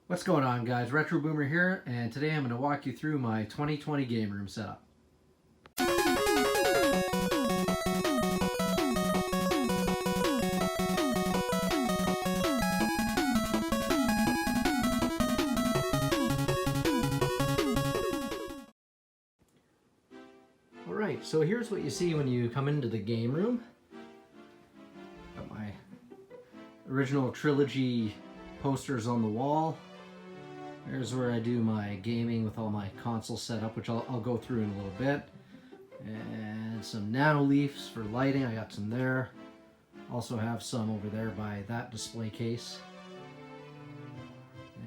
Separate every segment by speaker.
Speaker 1: What's going on, guys? Retro Boomer here, and today I'm going to walk you through my 2020 game room setup. Alright, so here's what you see when you come into the game room. Got my original trilogy posters on the wall. There's where I do my gaming with all my console setup, which I'll go through in a little bit. And some nano leaves for lighting, I got some there. Also have some over there by that display case.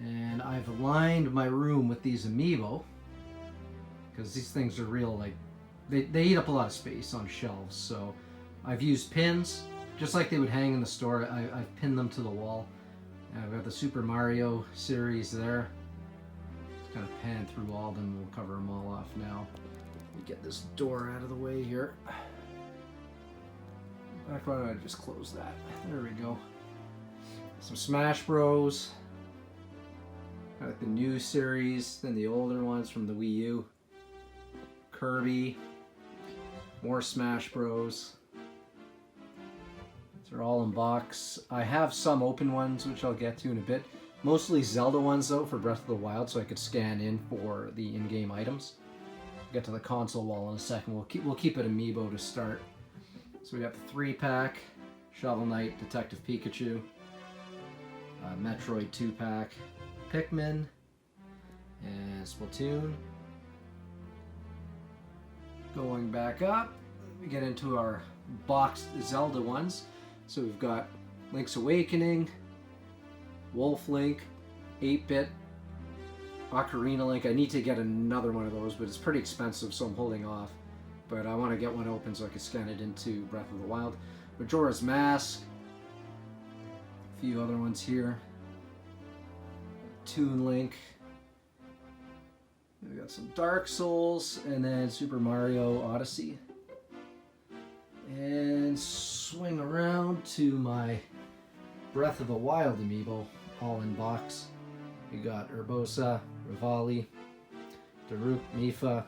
Speaker 1: And I've aligned my room with these Amiibo, because these things are real, like, they eat up a lot of space on shelves. So I've used pins, just like they would hang in the store. I've pinned them to the wall. And I've got the Super Mario series there. Kind of pan through all of them. We'll cover them all off now. Let me get this door out of the way here. In fact, why don't I just close that? There we go. Some Smash Bros. Got the new series, then the older ones from the Wii U. Kirby. More Smash Bros. They're all in box. I have some open ones, which I'll get to in a bit. Mostly Zelda ones, though, for Breath of the Wild, so I could scan in for the in-game items. We'll get to the console wall in a second. We'll keep it Amiibo to start. So we got the 3-pack, Shovel Knight, Detective Pikachu, Metroid 2-pack, Pikmin, and Splatoon. Going back up, we get into our boxed Zelda ones. So we've got Link's Awakening, Wolf Link, 8-bit, Ocarina Link. I need to get another one of those, but it's pretty expensive, so I'm holding off. But I want to get one open so I can scan it into Breath of the Wild. Majora's Mask, a few other ones here. Toon Link. We got some Dark Souls, and then Super Mario Odyssey. And swing around to my Breath of the Wild Amiibo, all in box. We got Urbosa, Rivali, Daruk, Mipha,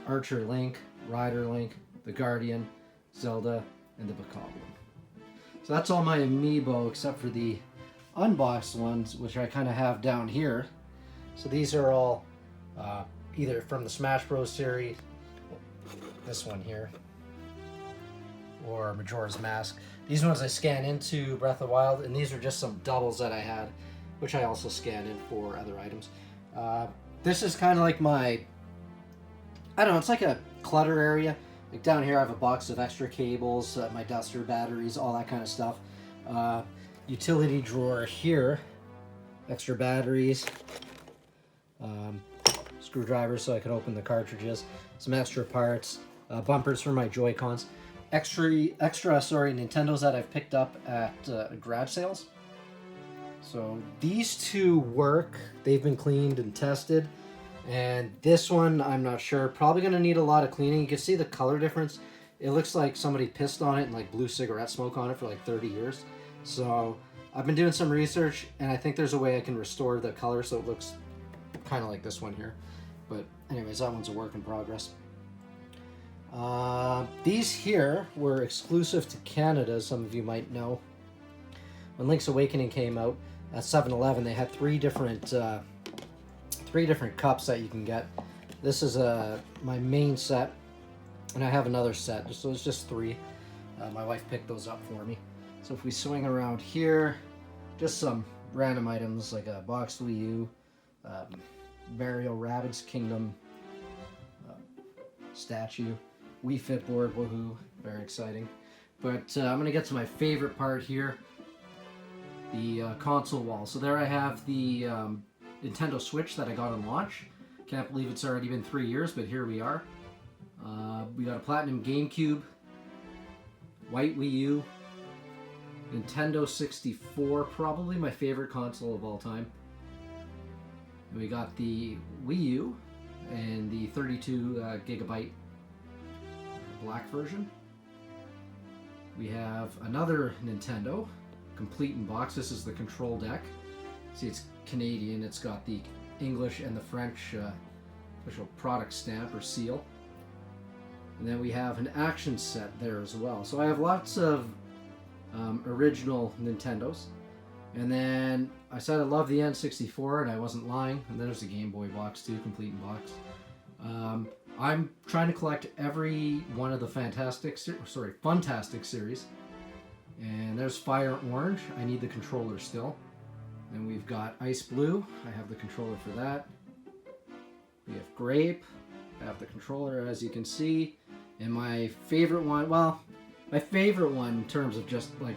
Speaker 1: Archer Link, Rider Link, the Guardian, Zelda, and the Bokoblin. So that's all my Amiibo except for the unboxed ones, which I kind of have down here. So these are all either from the Smash Bros. Series, this one here, or Majora's Mask. These ones I scan into Breath of the Wild, and these are just some doubles that I had, which I also scan in for other items. This is kind of like my, I don't know, it's like a clutter area. Like down here I have a box of extra cables, my duster batteries, all that kind of stuff. Utility drawer here, extra batteries, screwdrivers so I could open the cartridges, some extra parts, bumpers for my Joy-Cons. Extra, Nintendos that I've picked up at garage sales. So these two work. They've been cleaned and tested. And this one, I'm not sure. Probably going to need a lot of cleaning. You can see the color difference. It looks like somebody pissed on it and like blew cigarette smoke on it for like 30 years. So I've been doing some research, and I think there's a way I can restore the color so it looks kind of like this one here. But anyways, that one's a work in progress. These here were exclusive to Canada, some of you might know. When Link's Awakening came out at 7-Eleven, they had three different cups that you can get. This is my main set, and I have another set, so it's just three. My wife picked those up for me. So if we swing around here, just some random items like a boxed Wii U, Mario Rabbids Kingdom statue, Wii Fit board, woohoo, very exciting. But I'm going to get to my favorite part here, the console wall. So there I have the Nintendo Switch that I got on launch. Can't believe it's already been 3 years, but here we are. We got a Platinum GameCube, white Wii U, Nintendo 64, probably my favorite console of all time. And we got the Wii U and the 32 gigabyte black version. We have another Nintendo, complete in box. This is the control deck. See, it's Canadian. It's got the English and the French official product stamp or seal. And then we have an action set there as well. So I have lots of original Nintendos. And then I said I love the N64, and I wasn't lying. And there's a Game Boy box too, complete in box. I'm trying to collect every one of the Fantastic series. And there's Fire Orange. I need the controller still. Then we've got Ice Blue. I have the controller for that. We have Grape. I have the controller, as you can see. And my favorite one, well, my favorite one in terms of just like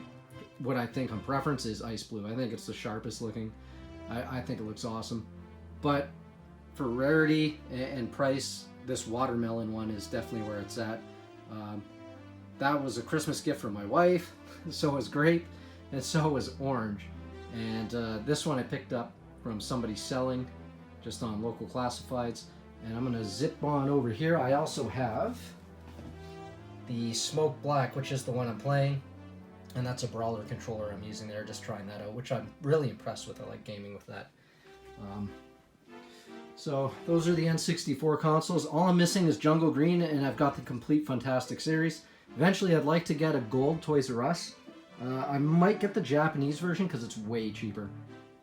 Speaker 1: what I think on preference is Ice Blue. I think it's the sharpest looking. I think it looks awesome. But for rarity and price, this watermelon one is definitely where it's at. That was a Christmas gift from my wife. So was Grape, and so was Orange. And this one I picked up from somebody selling just on local classifieds. And I'm going to zip on over here. I also have the Smoke Black, which is the one I'm playing. And that's a brawler controller I'm using there, just trying that out, which I'm really impressed with. I like gaming with that. So those are the N64 consoles. All I'm missing is Jungle Green, and I've got the complete Fantastic series. Eventually, I'd like to get a gold Toys R Us. I might get the Japanese version because it's way cheaper.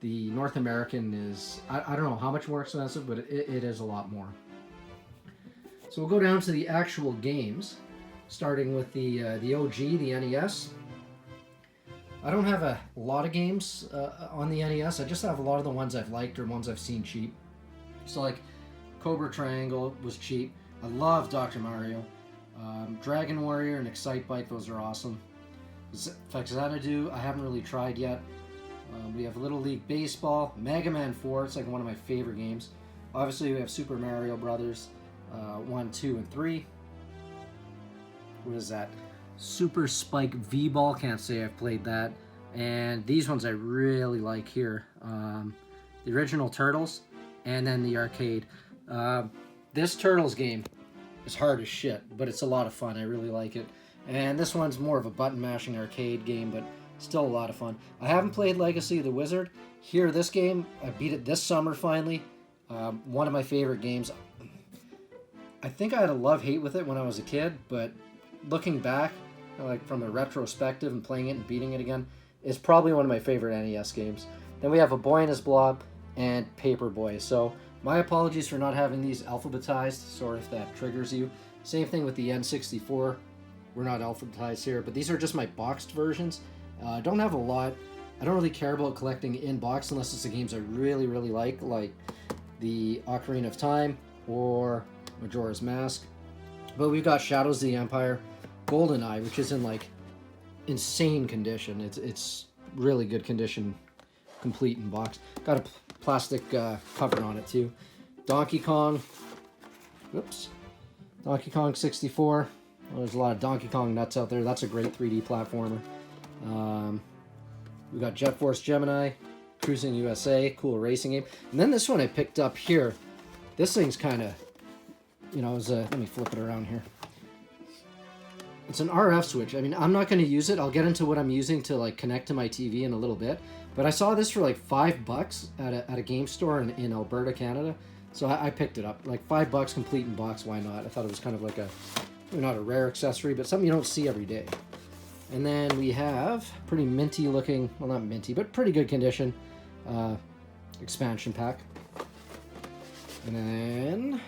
Speaker 1: The North American is, I don't know how much more expensive, but it is a lot more. So we'll go down to the actual games, starting with the OG, the NES. I don't have a lot of games on the NES. I just have a lot of the ones I've liked or ones I've seen cheap. So like Cobra Triangle was cheap. I love Dr. Mario. Dragon Warrior and Excite Bike, those are awesome. Xanadu, I haven't really tried yet. We have Little League Baseball, Mega Man 4, it's like one of my favorite games. Obviously we have Super Mario Brothers 1, 2, and 3. What is that? Super Spike V-Ball, can't say I've played that. And these ones I really like here. The original Turtles, and then the arcade. This Turtles game is hard as shit, but it's a lot of fun. I really like it. And this one's more of a button-mashing arcade game, but still a lot of fun. I haven't played Legacy of the Wizard. Here, this game, I beat it this summer finally. One of my favorite games. I think I had a love-hate with it when I was a kid, but looking back, like from a retrospective and playing it and beating it again, is probably one of my favorite NES games. Then we have A Boy and His Blob and Paperboy. So my apologies for not having these alphabetized, sorry if that triggers you. Same thing with the N64. We're not alphabetized here, but these are just my boxed versions. I don't have a lot. I don't really care about collecting in box unless it's the games I really, really like the Ocarina of Time or Majora's Mask. But we've got Shadows of the Empire, GoldenEye, which is in like insane condition. It's really good condition, complete in box. Got a plastic cover on it too. Donkey Kong. Whoops. Donkey Kong 64. Well, there's a lot of Donkey Kong nuts out there. That's a great 3D platformer. We've got Jet Force Gemini, Cruising USA, cool racing game. And then this one I picked up here. This thing's kind of, you know, let me flip it around here. It's an RF switch. I mean, I'm not going to use it. I'll get into what I'm using to like connect to my TV in a little bit. But I saw this for like $5 at a game store in Alberta, Canada. So I picked it up. Like $5 complete in box, why not? I thought it was kind of like not a rare accessory, but something you don't see every day. And then we have pretty minty looking, well not minty, but pretty good condition expansion pack. And then,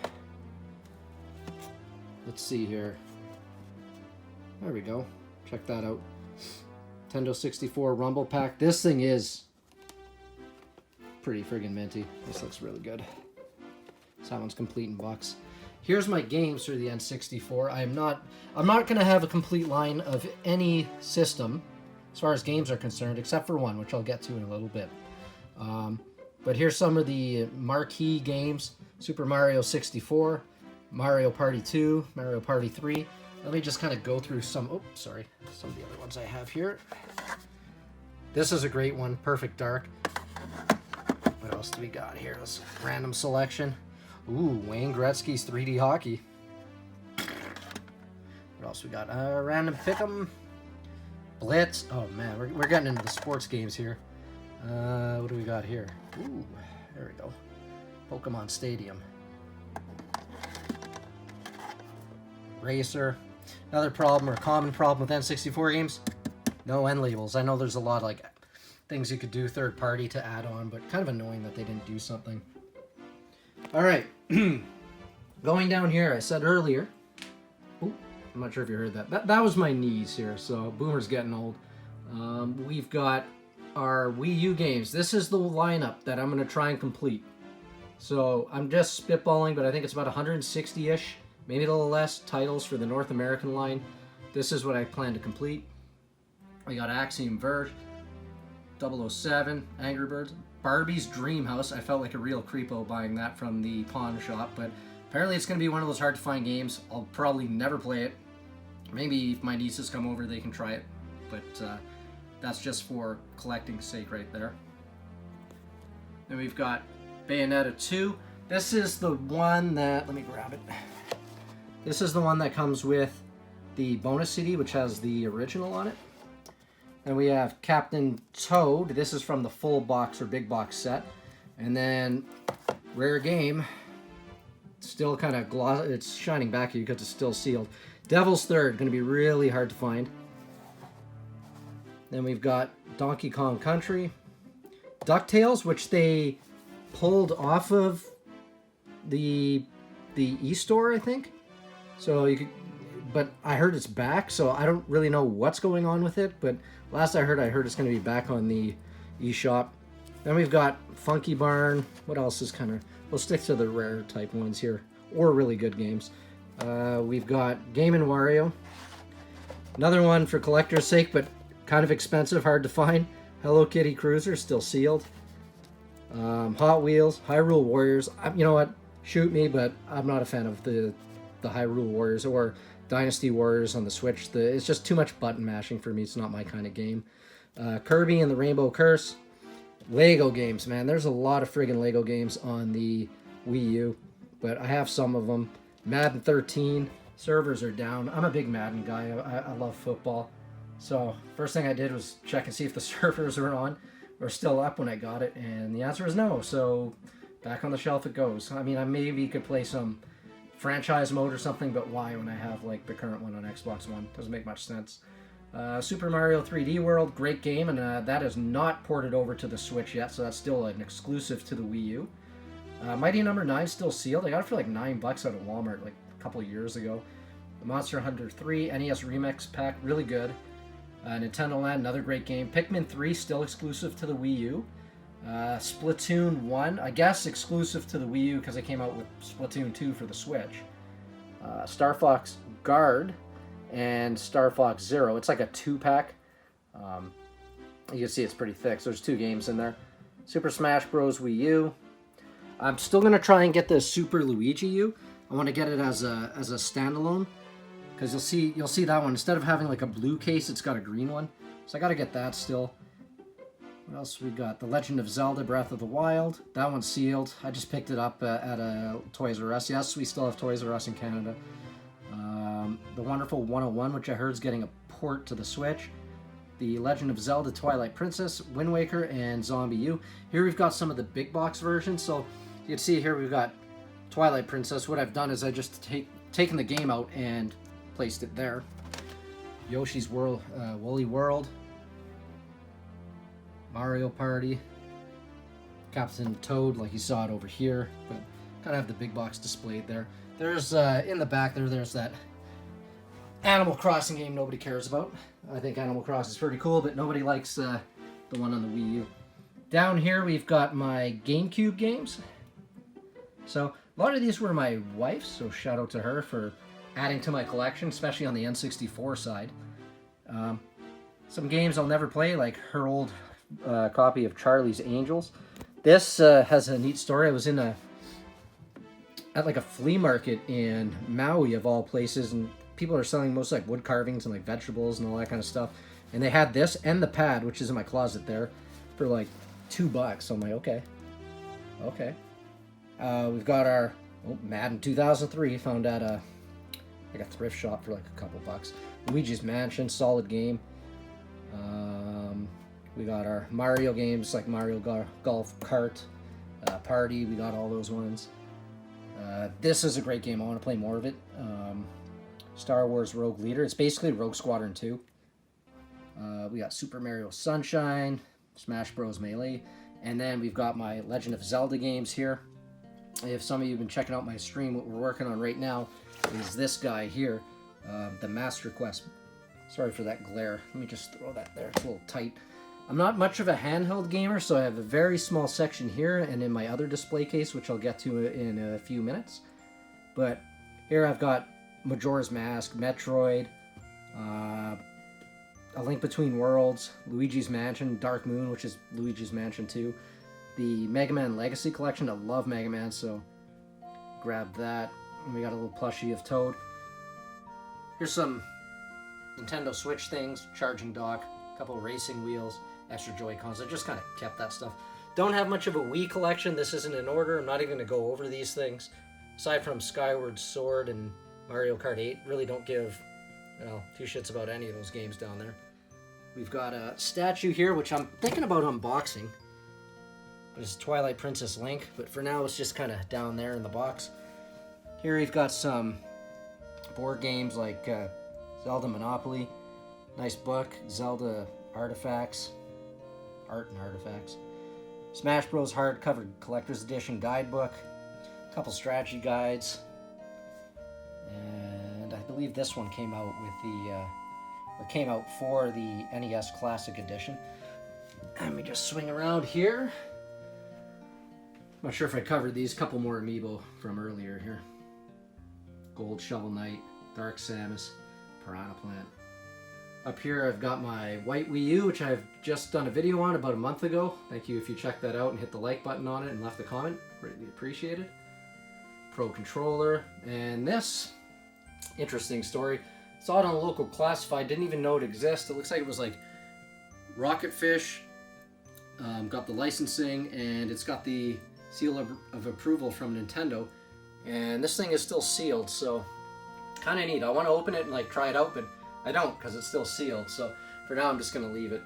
Speaker 1: let's see here. There we go. Check that out. Nintendo 64 Rumble Pack. This thing is pretty friggin' minty. This looks really good. So that one's complete in box. Here's my games for the N64. I'm not going to have a complete line of any system as far as games are concerned, except for one, which I'll get to in a little bit. But here's some of the marquee games. Super Mario 64, Mario Party 2, Mario Party 3. Let me just kind of go through some of the other ones I have here. This is a great one, Perfect Dark. What else do we got here? This random selection. Ooh, Wayne Gretzky's 3D hockey. What else we got? Random Pick'em. Blitz. Oh man, we're getting into the sports games here. What do we got here? Ooh, there we go. Pokemon Stadium. Racer. Another problem or common problem with N64 games, no end labels. I know there's a lot of like things you could do third party to add on, but kind of annoying that they didn't do something. All right, going down here, I said earlier, ooh, I'm not sure if you heard that. That was my knees here, so Boomer's getting old. We've got our Wii U games. This is the lineup that I'm going to try and complete. So I'm just spitballing, but I think it's about 160-ish, maybe a little less, titles for the North American line. This is what I plan to complete. We got Axiom Verge, 007, Angry Birds, Barbie's Dream House. I felt like a real creepo buying that from the pawn shop, but apparently it's going to be one of those hard to find games. I'll probably never play it. Maybe if my nieces come over, they can try it, but that's just for collecting's sake right there. Then we've got Bayonetta 2. This is the one that, let me grab it. This is the one that comes with the bonus CD, which has the original on it. Then we have Captain Toad. This is from the full box or big box set. And then rare game, still kind of gloss. It's shining back at you because it's still sealed. Devil's Third, going to be really hard to find. Then we've got Donkey Kong Country, DuckTales, which they pulled off of the e-store, I think. So you could, but I heard it's back, so I don't really know what's going on with it. But last I heard it's going to be back on the eShop. Then we've got Funky Barn. What else is kind of... We'll stick to the rare type ones here, or really good games. We've got Game & Wario. Another one for collector's sake, but kind of expensive, hard to find. Hello Kitty Cruiser, still sealed. Hot Wheels, Hyrule Warriors. You know what? Shoot me, but I'm not a fan of the Hyrule Warriors or Dynasty Warriors on the Switch. It's just too much button mashing for me. It's not my kind of game. Kirby and the Rainbow Curse. Lego games, man. There's a lot of friggin' Lego games on the Wii U, but I have some of them. Madden 13. Servers are down. I'm a big Madden guy. I love football. So first thing I did was check and see if the servers were on or still up when I got it, and the answer is no. So back on the shelf it goes. I mean, I maybe could play some franchise mode or something, but why when I have like the current one on Xbox One? Doesn't make much sense. Super Mario 3D World, great game, and that is not ported over to the Switch yet, so that's still an exclusive to the Wii U. Mighty Number 9 still sealed. I got it for like $9 out of Walmart like a couple of years ago. Monster Hunter 3 NES Remix Pack, really good. Nintendo Land, another great game. Pikmin 3 still exclusive to the Wii U. Splatoon 1, I guess exclusive to the Wii U because they came out with Splatoon 2 for the Switch. Star Fox Guard and Star Fox Zero. It's like a 2-pack. You can see it's pretty thick, so there's 2 games in there. Super Smash Bros. Wii U. I'm still going to try and get the Super Luigi U. I want to get it as a standalone, because you'll see that one. Instead of having like a blue case, it's got a green one. So I got to get that still. What else we got? The Legend of Zelda Breath of the Wild. That one's sealed. I just picked it up at a Toys R Us. Yes, we still have Toys R Us in Canada. The Wonderful 101, which I heard is getting a port to the Switch. The Legend of Zelda Twilight Princess, Wind Waker, and Zombie U. Here we've got some of the big box versions. So you can see here we've got Twilight Princess. What I've done is I just taken the game out and placed it there. Yoshi's World, Woolly World, Mario Party, Captain Toad, like you saw it over here, but kind of have the big box displayed there. There's in the back there's that Animal Crossing game nobody cares about. I think Animal Crossing is pretty cool, but nobody likes the one on the Wii U. Down here we've got my GameCube games. So a lot of these were my wife's, so shout out to her for adding to my collection, especially on the N64 side. Some games I'll never play, like her old copy of Charlie's Angels. This has a neat story. I was at like a flea market in Maui of all places, and people are selling most like wood carvings and like vegetables and all that kind of stuff. And they had this and the pad, which is in my closet there, for like $2. So I'm like, okay. We've got our Madden 2003, found at like a thrift shop for like a couple bucks. Luigi's Mansion, solid game. We got our Mario games like Mario Golf Kart, Party. We got all those ones. This is a great game. I want to play more of it. Star Wars Rogue Leader. It's basically Rogue Squadron 2. We got Super Mario Sunshine, Smash Bros. Melee, and then we've got my Legend of Zelda games here. If some of you have been checking out my stream, what we're working on right now is this guy here, the Master Quest. Sorry for that glare. Let me just throw that there. It's a little tight. I'm not much of a handheld gamer, so I have a very small section here and in my other display case, which I'll get to in a few minutes. But here I've got Majora's Mask, Metroid, A Link Between Worlds, Luigi's Mansion, Dark Moon, which is Luigi's Mansion 2, the Mega Man Legacy Collection. I love Mega Man, so grab that. And we got a little plushie of Toad. Here's some Nintendo Switch things, charging dock, a couple racing wheels, extra Joy-Cons. I just kind of kept that stuff. Don't have much of a Wii collection. This isn't in order. I'm not even going to go over these things. Aside from Skyward Sword and Mario Kart 8, really don't give, well, two shits about any of those games down there. We've got a statue here, which I'm thinking about unboxing. It's Twilight Princess Link, but for now it's just kind of down there in the box. Here we've got some board games like Zelda Monopoly, nice book, Zelda Artifacts, Art and Artifacts, Smash Bros. Hardcover Collector's Edition Guidebook, a couple strategy guides, and I believe this one came out with the, or came out for the NES Classic Edition. Let me just swing around here. Not sure if I covered these. Couple more Amiibo from earlier here. Gold Shovel Knight, Dark Samus, Piranha Plant. Up here I've got my white Wii U, which I've just done a video on about a month ago. Thank you if you checked that out and hit the like button on it and left a comment. Greatly appreciated. Pro controller. And this, interesting story. Saw it on a local classified, didn't even know it existed. It looks like it was like Rocket Fish. Got the licensing, and it's got the seal of approval from Nintendo. And this thing is still sealed, so kind of neat. I want to open it and like try it out, but I don't because it's still sealed. So for now, I'm just going to leave it.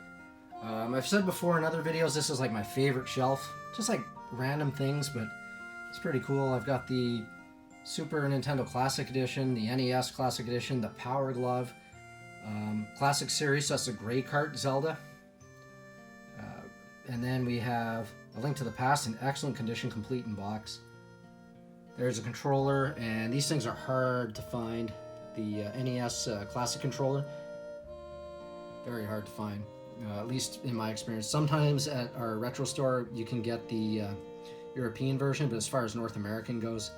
Speaker 1: I've said before in other videos, this is like my favorite shelf. Just like random things, but it's pretty cool. I've got the Super Nintendo Classic Edition, the NES Classic Edition, the Power Glove, Classic Series, so that's the Gray Kart Zelda. And then we have A Link to the Past in excellent condition, complete in box. There's a controller, and these things are hard to find. The NES Classic controller, very hard to find, at least in my experience. Sometimes at our retro store you can get the European version, but as far as North American goes,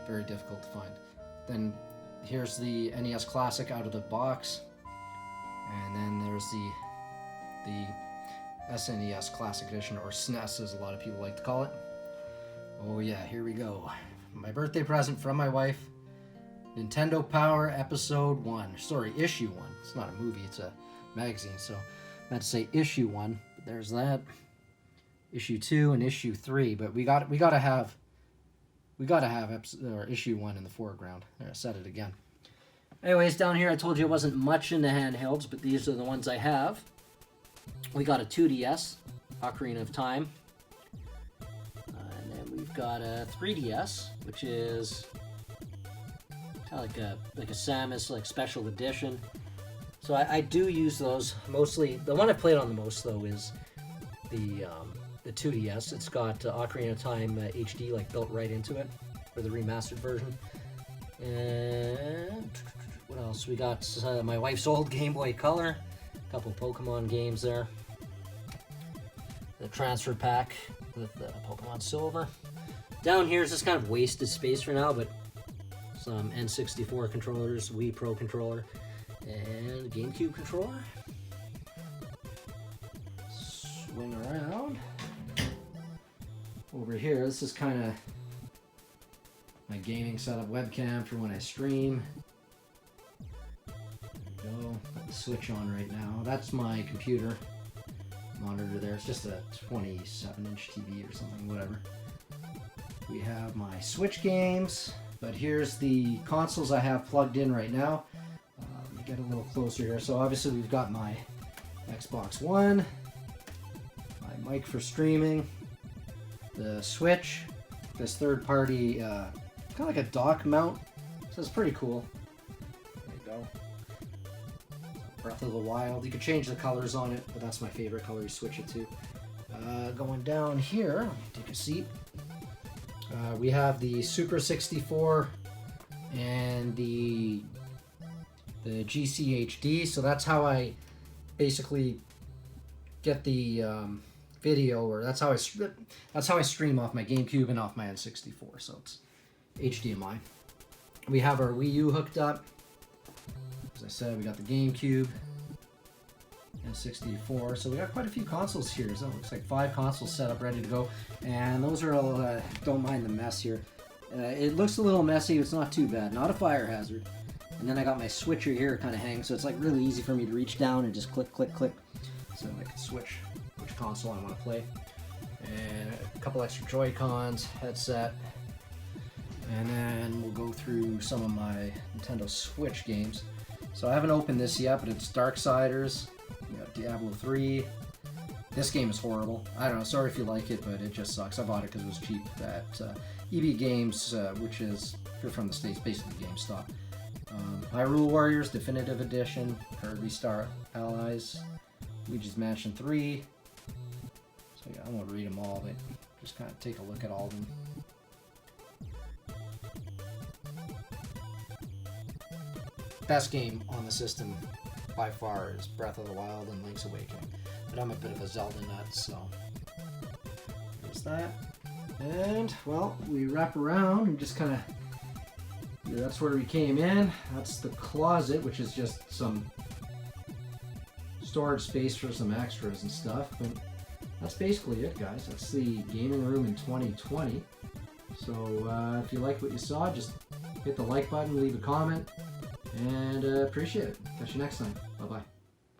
Speaker 1: very difficult to find. Then here's the NES Classic out of the box, and then there's the SNES Classic Edition, or SNES as a lot of people like to call it. Oh yeah, here we go. My birthday present from my wife, Nintendo Power Episode 1. Sorry, Issue 1. It's not a movie, it's a magazine, so I meant to say Issue 1. But there's that. Issue 2 and Issue 3, but we gotta have Issue 1 in the foreground. There, I said it again. Anyways, down here I told you I wasn't much into handhelds, but these are the ones I have. We got a 2DS, Ocarina of Time. And then we've got a 3DS, which is kind of like a Samus like special edition. So I do use those mostly. The one I played on the most though is the 2DS. It's got Ocarina of Time HD like built right into it for the remastered version. And what else? We got my wife's old Game Boy Color. A couple Pokemon games there. The transfer pack with the Pokemon Silver. Down here is just kind of wasted space for now, but some N64 controllers, Wii Pro controller, and GameCube controller. Swing around. Over here, this is kind of my gaming setup, webcam for when I stream. There we go. Got the Switch on right now. That's my computer monitor there. It's just a 27-inch TV or something, whatever. We have my Switch games, but here's the consoles I have plugged in right now. Let me get a little closer here. So obviously we've got my Xbox One, mic for streaming, the Switch, this third-party, kind of like a dock mount, so it's pretty cool. There you go. Breath of the Wild. You could change the colors on it, but that's my favorite color you switch it to. Going down here, let me take a seat. We have the Super 64 and the GCHD, so that's how I basically get the video, or that's how I stream off my GameCube and off my N64. So it's HDMI. We have our Wii U hooked up. As I said, we got the GameCube and 64. So we got quite a few consoles here. So it looks like 5 consoles set up, ready to go. And those are all, don't mind the mess here. It looks a little messy, but it's not too bad. Not a fire hazard. And then I got my switcher here, it kind of hangs, so it's like really easy for me to reach down and just click, click, click. So I can switch which console I want to play. And a couple extra Joy-Cons, headset. And then we'll go through some of my Nintendo Switch games. So I haven't opened this yet, but it's Darksiders. We got Diablo 3. This game is horrible. I don't know, sorry if you like it, but it just sucks. I bought it because it was cheap at EB Games, which is, if you're from the States, basically GameStop. Hyrule Warriors Definitive Edition, Kirby Star Allies, Luigi's Mansion 3. So yeah, I won't read them all, but just kind of take a look at all of them. Best game on the system by far is Breath of the Wild and Link's Awakening. But I'm a bit of a Zelda nut, so there's that. And, well, we wrap around and just kind of, yeah, that's where we came in. That's the closet, which is just some storage space for some extras and stuff. But that's basically it, guys. That's the gaming room in 2020. So if you liked what you saw, just hit the like button, leave a comment, and appreciate it. Catch you next time. Bye-bye.